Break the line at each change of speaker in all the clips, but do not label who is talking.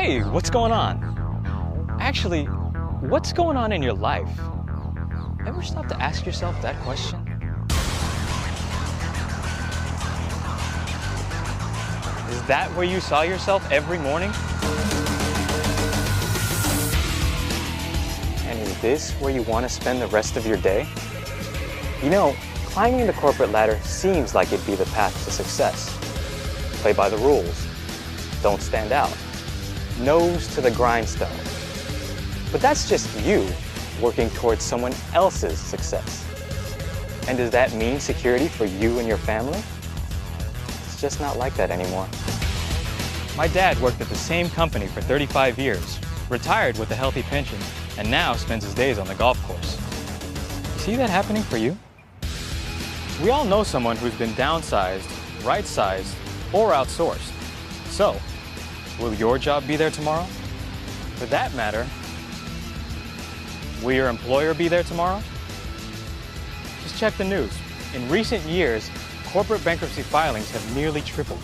Hey, what's going on? Actually, what's going on in your life? Ever stop to ask yourself that question? Is that where you saw yourself every morning? And is this where you want to spend the rest of your day? You know, climbing the corporate ladder seems like it'd be the path to success. Play by the rules. Don't stand out. Nose to the grindstone. But that's just you working towards someone else's success. And does that mean security for you and your family? It's just not like that anymore. My dad worked at the same company for 35 years, retired with a healthy pension, and now spends his days on the golf course. You see that happening for you? We all know someone who's been downsized, right-sized, or outsourced. So, will your job be there tomorrow? For that matter, will your employer be there tomorrow? Just check the news. In recent years, corporate bankruptcy filings have nearly tripled.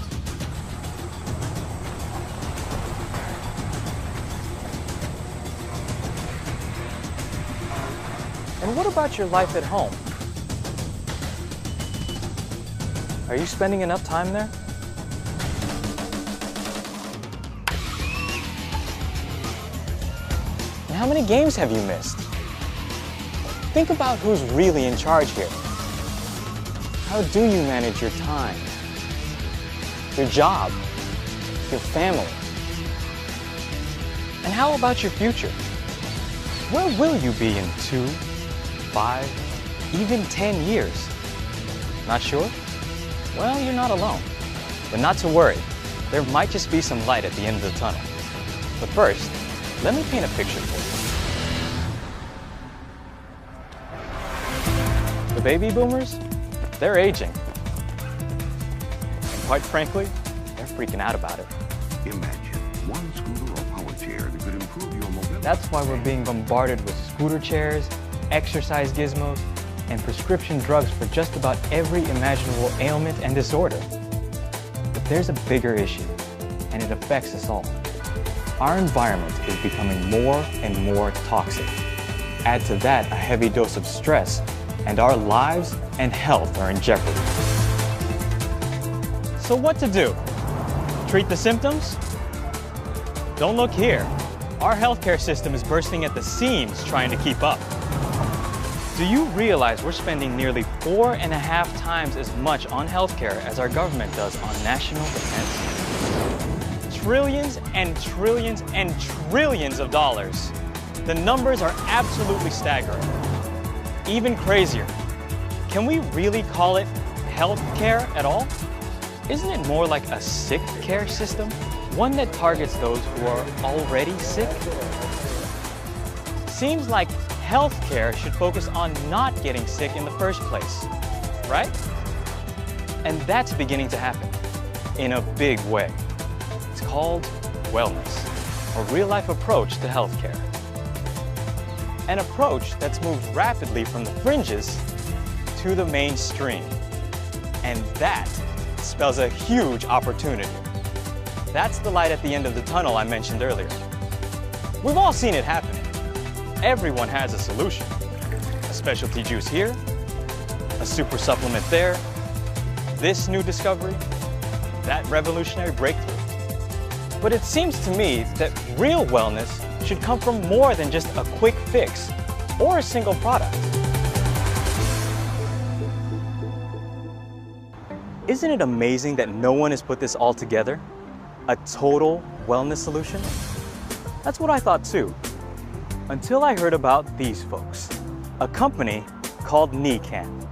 And what about your life at home? Are you spending enough time there? And how many games have you missed? Think about who's really in charge here. How do you manage your time, your job, your family? And how about your future? Where will you be in 2, 5, even 10 years? Not sure? Well, you're not alone. But not to worry. There might just be some light at the end of the tunnel. But first, let me paint a picture for you. The baby boomers, they're aging. And quite frankly, they're freaking out about it.
Imagine one scooter or power chair that could improve your mobility.
That's why we're being bombarded with scooter chairs, exercise gizmos, and prescription drugs for just about every imaginable ailment and disorder. But there's a bigger issue, and it affects us all. Our environment is becoming more and more toxic. Add to that a heavy dose of stress, and our lives and health are in jeopardy. So what to do? Treat the symptoms? Don't look here. Our healthcare system is bursting at the seams trying to keep up. Do you realize we're spending nearly 4.5 times as much on healthcare as our government does on national defense? Trillions and trillions and trillions of dollars. The numbers are absolutely staggering. Even crazier. Can we really call it healthcare at all? Isn't it more like a sick care system? One that targets those who are already sick? Seems like healthcare should focus on not getting sick in the first place, right? And that's beginning to happen in a big way. It's called wellness, a real-life approach to healthcare. An approach that's moved rapidly from the fringes to the mainstream. And that spells a huge opportunity. That's the light at the end of the tunnel I mentioned earlier. We've all seen it happening. Everyone has a solution. A specialty juice here, a super supplement there, this new discovery, that revolutionary breakthrough. But it seems to me that real wellness should come from more than just a quick fix or a single product. Isn't it amazing that no one has put this all together? A total wellness solution? That's what I thought too. Until I heard about these folks, a company called Nikken.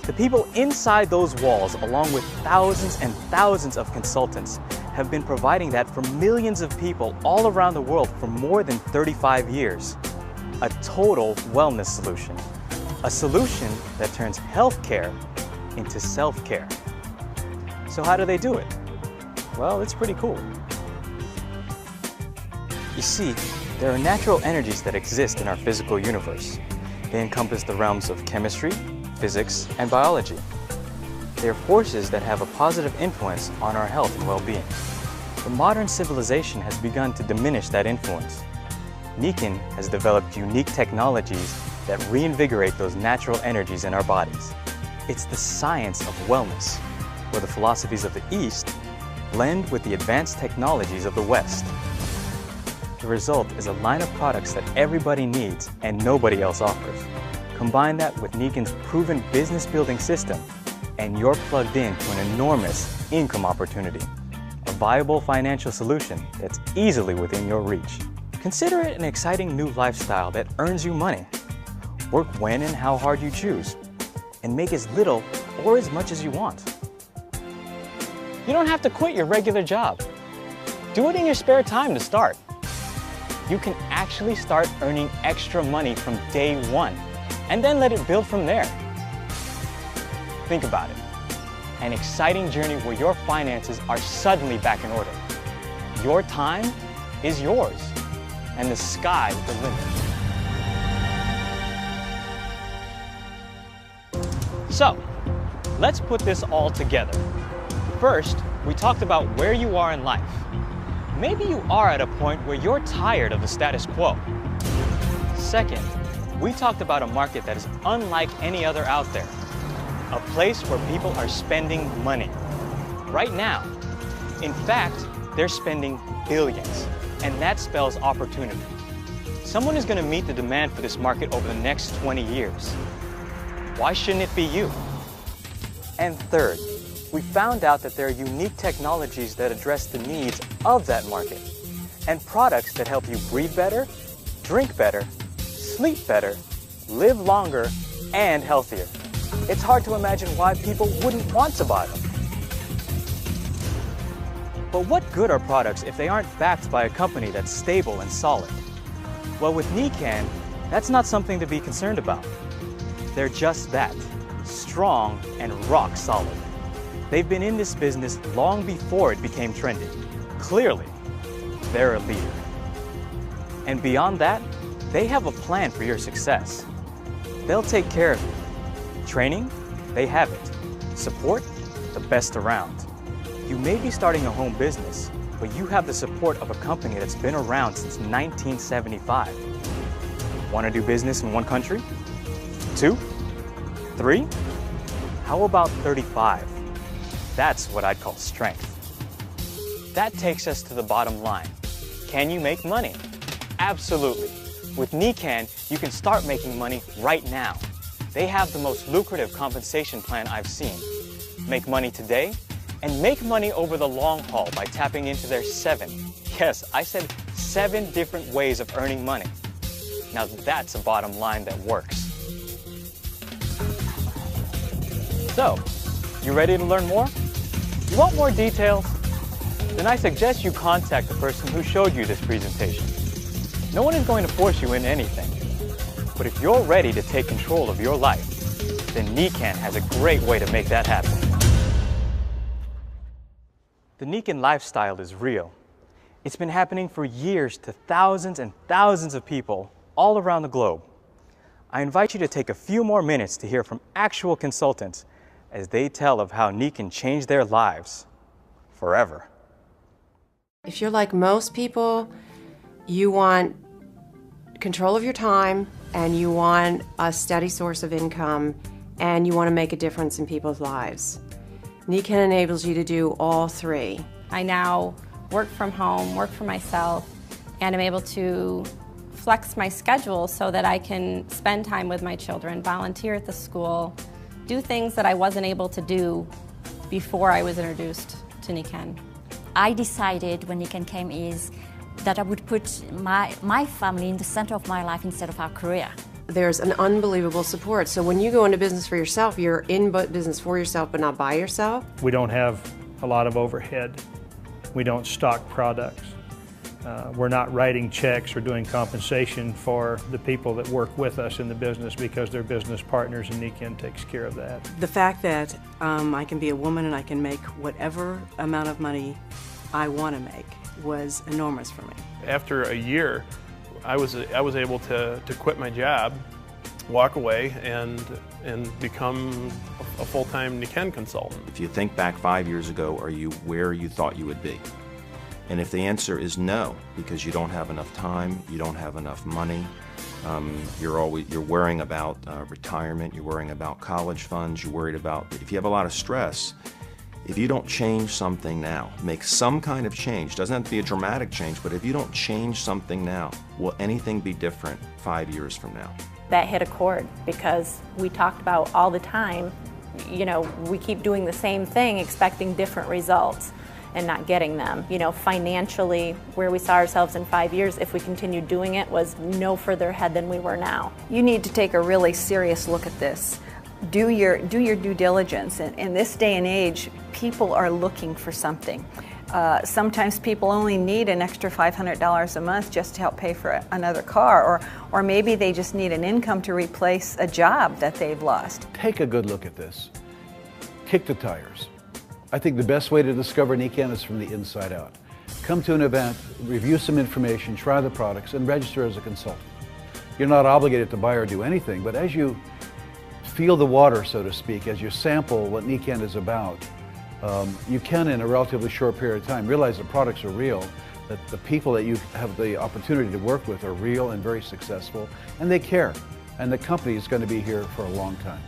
The people inside those walls, along with thousands and thousands of consultants, have been providing that for millions of people all around the world for more than 35 years. A total wellness solution. A solution that turns healthcare into self-care. So how do they do it? Well, it's pretty cool. You see, there are natural energies that exist in our physical universe. They encompass the realms of chemistry, physics, and biology. They are forces that have a positive influence on our health and well-being. The modern civilization has begun to diminish that influence. Nikken has developed unique technologies that reinvigorate those natural energies in our bodies. It's the science of wellness, where the philosophies of the East blend with the advanced technologies of the West. The result is a line of products that everybody needs and nobody else offers. Combine that with Nikken's proven business-building system, and you're plugged in to an enormous income opportunity, a viable financial solution that's easily within your reach. Consider it an exciting new lifestyle that earns you money. Work when and how hard you choose, and make as little or as much as you want. You don't have to quit your regular job. Do it in your spare time to start. You can actually start earning extra money from day one, and then let it build from there. Think about it. An exciting journey where your finances are suddenly back in order. Your time is yours, and the sky's the limit. So, let's put this all together. First, we talked about where you are in life. Maybe you are at a point where you're tired of the status quo. Second, we talked about a market that is unlike any other out there. A place where people are spending money. Right now. In fact, they're spending billions, and that spells opportunity. Someone is going to meet the demand for this market over the next 20 years. Why shouldn't it be you? And third, we found out that there are unique technologies that address the needs of that market, and products that help you breathe better, drink better, sleep better, live longer, and healthier. It's hard to imagine why people wouldn't want to buy them. But what good are products if they aren't backed by a company that's stable and solid? Well, with Nikken, that's not something to be concerned about. They're just that, strong and rock solid. They've been in this business long before it became trendy. Clearly, they're a leader. And beyond that, they have a plan for your success. They'll take care of you. Training, they have it. Support, the best around. You may be starting a home business, but you have the support of a company that's been around since 1975. Want to do business in one country? 2? 3? How about 35? That's what I'd call strength. That takes us to the bottom line. Can you make money? Absolutely. With Nikken, you can start making money right now. They have the most lucrative compensation plan I've seen. Make money today, and make money over the long haul by tapping into their 7, yes, I said 7 different ways of earning money. Now that's a bottom line that works. So, you ready to learn more? You want more details? Then I suggest you contact the person who showed you this presentation. No one is going to force you into anything. But if you're ready to take control of your life, then Nikken has a great way to make that happen. The Nikken lifestyle is real. It's been happening for years to thousands and thousands of people all around the globe. I invite you to take a few more minutes to hear from actual consultants as they tell of how Nikken changed their lives forever.
If you're like most people, you want control of your time, and you want a steady source of income, and you want to make a difference in people's lives. Nikken enables you to do all 3.
I now work from home, work for myself, and I'm able to flex my schedule so that I can spend time with my children, volunteer at the school, do things that I wasn't able to do before I was introduced to Nikken.
I decided when Nikken came is that I would put my family in the center of my life instead of our career.
There's an unbelievable support. So when you go into business for yourself, you're in business for yourself but not by yourself.
We don't have a lot of overhead. We don't stock products. We're not writing checks or doing compensation for the people that work with us in the business because they're business partners, and Nikken takes care of that.
The fact that I can be a woman and I can make whatever amount of money I want to make was enormous for me.
After a year, I was able to quit my job, walk away, and become a full-time Nikken consultant.
If you think back 5 years ago, are you where you thought you would be? And if the answer is no, because you don't have enough time, you don't have enough money, you're worrying about retirement, you're worrying about college funds, you're worried about, if you have a lot of stress, if you don't change something now, make some kind of change, doesn't have to be a dramatic change, but if you don't change something now, will anything be different 5 years from now?
That hit a chord because we talked about all the time, you know, we keep doing the same thing expecting different results and not getting them. You know, financially, where we saw ourselves in 5 years, if we continued doing it, was no further ahead than we were now.
You need to take a really serious look at this. Do your due diligence. In this day and age, people are looking for something. Sometimes people only need an extra $500 a month just to help pay for another car, or maybe they just need an income to replace a job that they've lost.
Take a good look at this. Kick the tires. I think the best way to discover Nikken is from the inside out. Come to an event, review some information, try the products, and register as a consultant. You're not obligated to buy or do anything, but as you feel the water, so to speak, as you sample what Nikken is about, you can, in a relatively short period of time, realize the products are real, that the people that you have the opportunity to work with are real and very successful, and they care. And the company is going to be here for a long time.